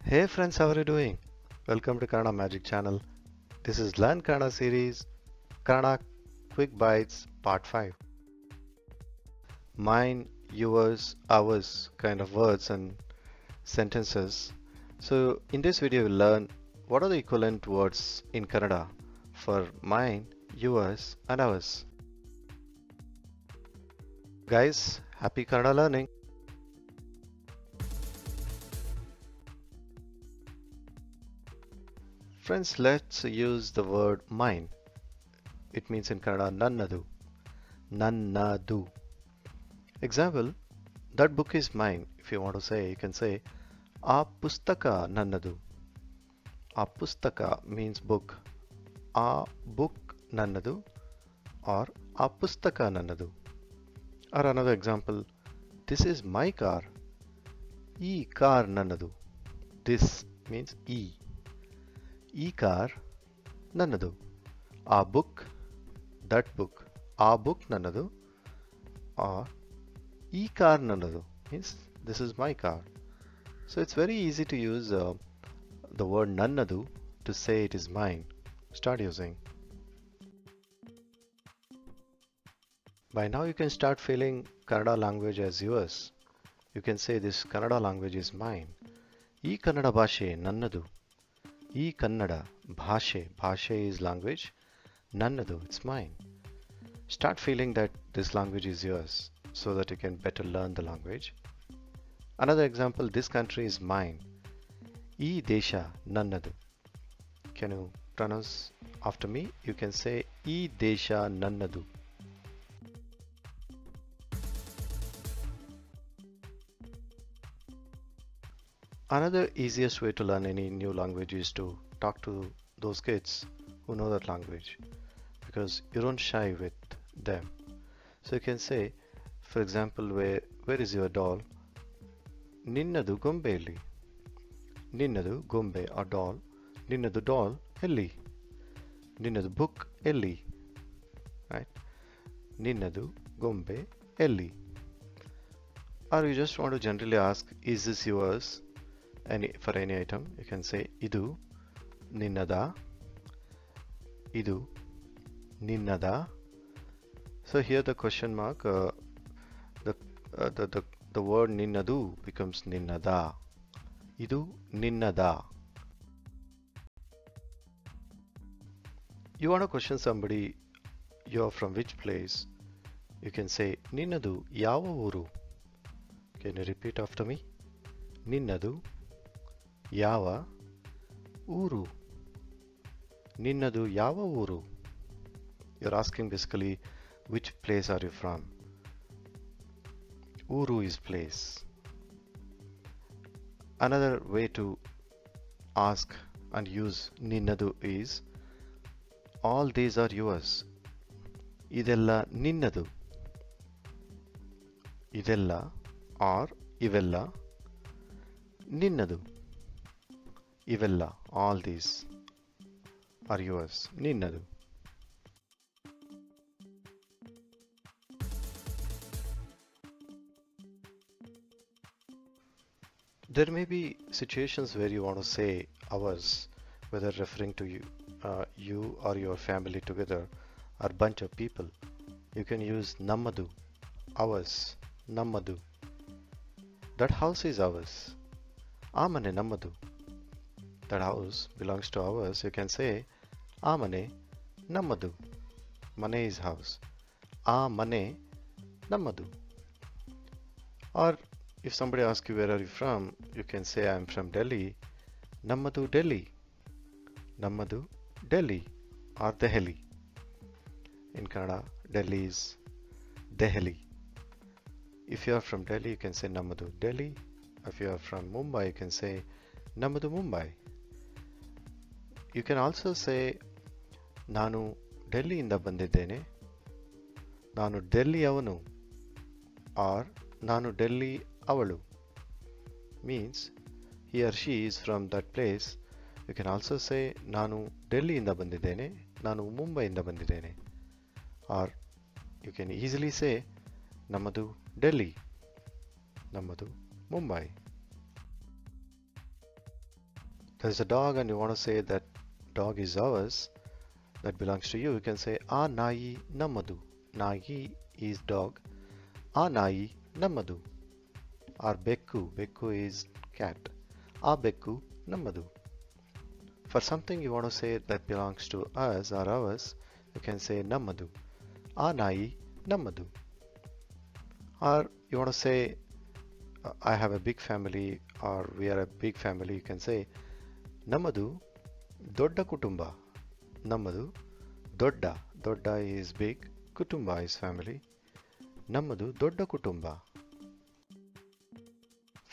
Hey friends, how are you doing? Welcome to Kannada Magic Channel. This is Learn Kannada series, Kannada Quick Bites Part 5. Mine, yours, ours kind of words and sentences. So in this video we'll learn what are the equivalent words in Kannada for mine, yours and ours. Guys, happy Kannada learning! Friends, let's use the word mine. It means in Kannada nannadu. Nannadu. Example, that book is mine. If you want to say, you can say ಆ ಪುಸ್ತಕ ನನ್ನದು. ಆ ಪುಸ್ತಕ means book. ಆ book ನನ್ನದು or ಆ ಪುಸ್ತಕ ನನ್ನದು. Or another example, this is my car. ಈ ಕಾರ್ ನನ್ನದು. This means ಈ. ಈ ಕಾರ್ ನನ್ನದು. ಆ book, that book. ಆ book ನನ್ನದು or ಈ ಕಾರ್ ನನ್ನದು means this is my car. So it's very easy to use the word nannadu to say it is mine. Start using. By now you can start feeling Kannada language as yours. You can say this Kannada language is mine. ಈ ಕನ್ನಡ ಭಾಷೆ ನನ್ನದು. ಈ ಕನ್ನಡ ಭಾಷೆ, ಭಾಷೆ is language. ನನ್ನದು, it's mine. Start feeling that this language is yours so that you can better learn the language. Another example, this country is mine. ಈ ದೇಶ ನನ್ನದು. Can you pronounce after me? You can say ಈ ದೇಶ ನನ್ನದು. Another easiest way to learn any new language is to talk to those kids who know that language, because you don't shy with them. So you can say, for example, where is your doll? ನಿನ್ನದು ಗೊಂಬೆಯಲ್ಲಿ. ನಿನ್ನದು ಗೊಂಬೆ or doll. ನಿನ್ನದು doll ಎಲ್ಲಿ? ನಿನ್ನದು book ಎಲ್ಲಿ? Right? ನಿನ್ನದು ಗೊಂಬೆ ಎಲ್ಲಿ? Or you just want to generally ask, is this yours? For any item, you can say ಇದು ನಿನ್ನದ. ಇದು ನಿನ್ನದ. So here the question mark, the word ನಿನ್ನದು becomes ನಿನ್ನದ. ಇದು ನಿನ್ನದ. You want to question somebody, you're from which place? You can say ನಿನ್ನದು ಯಾವ ಊರು? Can you repeat after me? ನಿನ್ನದು ಯಾವ ಊರು? ನಿನ್ನದು ಯಾವ ಊರು? You're asking basically which place are you from? Uru is place. Another way to ask and use ninnadu is all these are yours. Idella ninnadu. Idella or ivella ninnadu. Ivella, all these are yours. Ninnadu. There may be situations where you want to say ours, whether referring to you or your family together or bunch of people. You can use nammadu, ours, nammadu. That house is ours. Amane nammadu. That house belongs to ours. You can say Amane nammadu. Mane is house. Amane nammadu. Or if somebody asks you where are you from, you can say I am from Delhi. Nammadu Delhi. Nammadu Delhi or Delhi. In Kannada, Delhi is Delhi. If you are from Delhi, you can say Nammadu Delhi. If you are from Mumbai, you can say Nammadu Mumbai. You can also say ನಾನು ಡೆಲ್ಲಿಯಿಂದ ಬಂದಿದ್ದೇನೆ. ನಾನು ಡೆಲ್ಲಿ ಅವನು or ನಾನು ಡೆಲ್ಲಿ ಅವಳು means he or she is from that place. You can also say ನಾನು ಡೆಲ್ಲಿಯಿಂದ ಬಂದಿದ್ದೇನೆ, ನಾನು ಮುಂಬೈಯಿಂದ ಬಂದಿದ್ದೇನೆ. Or you can easily say ನಮ್ಮದು ಡೆಲ್ಲಿ, ನಮ್ಮದು Mumbai. There's a dog and you want to say that dog is ours, that belongs to you. You can say ಆ ನಾಯಿ ನಮ್ಮದು. ನಾಯಿ is dog. ಆ ನಾಯಿ ನಮ್ಮದು. Or bekku is cat. ಆ ಬೆಕ್ಕು ನಮ್ಮದು. For something you want to say that belongs to us or ours, you can say ನಮ್ಮದು. ಆ ನಾಯಿ ನಮ್ಮದು. Or you want to say I have a big family or we are a big family, you can say ನಮ್ಮದು ದೊಡ್ಡ ಕುಟುಂಬ. ನಮ್ಮದು ದೊಡ್ಡ is big, ಕುಟುಂಬ is family. ನಮ್ಮದು ದೊಡ್ಡ ಕುಟುಂಬ.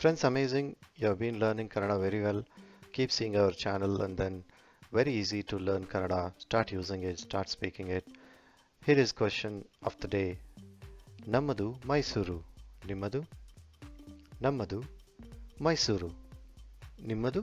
Friends, amazing. You have been learning Kannada very well. Keep seeing our channel and then very easy to learn Kannada. Start using it, start speaking it. Here is question of the day. ನಮ್ಮದು ಮೈಸೂರು. ನಿಮ್ಮದು? ನಮ್ಮದು ಮೈಸೂರು. ನಿಮ್ಮದು?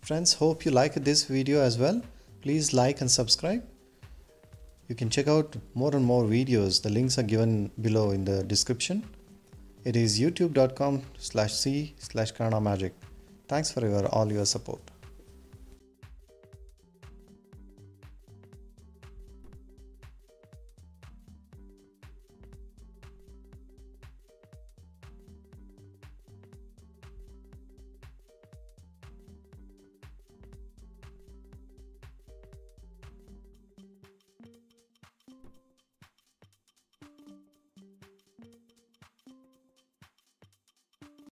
Friends, hope you liked this video as well. Please like and subscribe. You can check out more and more videos. The links are given below in the description. It is youtube.com/c/kannadamagic. Thanks for all your support.